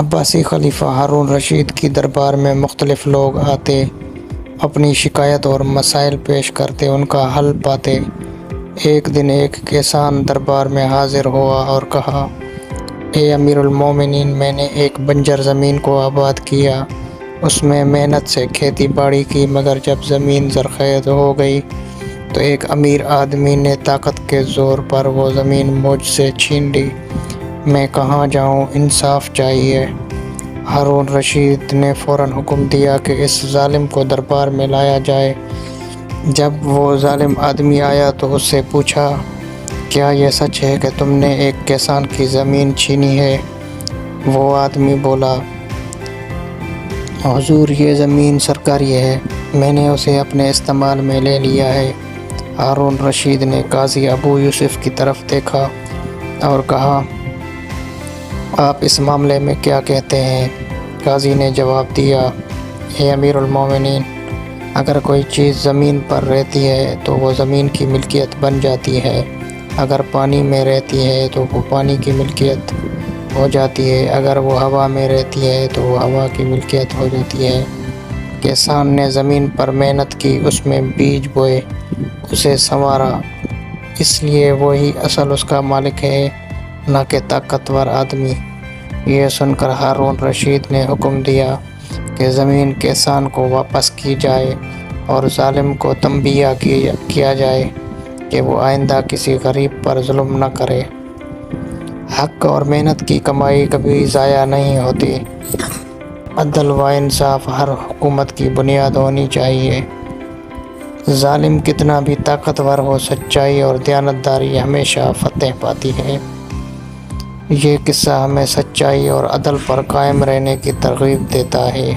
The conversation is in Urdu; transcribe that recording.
عباسی خلیفہ ہارون رشید کی دربار میں مختلف لوگ آتے، اپنی شکایت اور مسائل پیش کرتے، ان کا حل پاتے۔ ایک دن ایک کسان دربار میں حاضر ہوا اور کہا، اے امیر المومنین، میں نے ایک بنجر زمین کو آباد کیا، اس میں محنت سے کھیتی باڑی کی، مگر جب زمین زرخیز ہو گئی تو ایک امیر آدمی نے طاقت کے زور پر وہ زمین مجھ سے چھین لی۔ میں کہاں جاؤں؟ انصاف چاہیے۔ ہارون رشید نے فوراً حکم دیا کہ اس ظالم کو دربار میں لایا جائے۔ جب وہ ظالم آدمی آیا تو اس سے پوچھا، کیا یہ سچ ہے کہ تم نے ایک کسان کی زمین چھینی ہے؟ وہ آدمی بولا، حضور، یہ زمین سرکاری ہے، میں نے اسے اپنے استعمال میں لے لیا ہے۔ ہارون رشید نے قاضی ابو یوسف کی طرف دیکھا اور کہا، آپ اس معاملے میں کیا کہتے ہیں؟ قاضی نے جواب دیا، اے امیر المومنین، اگر کوئی چیز زمین پر رہتی ہے تو وہ زمین کی ملکیت بن جاتی ہے، اگر پانی میں رہتی ہے تو وہ پانی کی ملکیت ہو جاتی ہے، اگر وہ ہوا میں رہتی ہے تو وہ ہوا کی ملکیت ہو جاتی ہے۔ کسان نے زمین پر محنت کی، اس میں بیج بوئے، اسے سنوارا، اس لیے وہی اصل اس کا مالک ہے، نہ کہ طاقتور آدمی۔ یہ سن کر ہارون رشید نے حکم دیا کہ زمین کسان کو واپس کی جائے اور ظالم کو تنبیہ کیا جائے کہ وہ آئندہ کسی غریب پر ظلم نہ کرے۔ حق اور محنت کی کمائی کبھی ضائع نہیں ہوتی۔ عدل و انصاف ہر حکومت کی بنیاد ہونی چاہیے۔ ظالم کتنا بھی طاقتور ہو، سچائی اور دیانتداری ہمیشہ فتح پاتی ہے۔ یہ قصہ ہمیں سچائی اور عدل پر قائم رہنے کی ترغیب دیتا ہے۔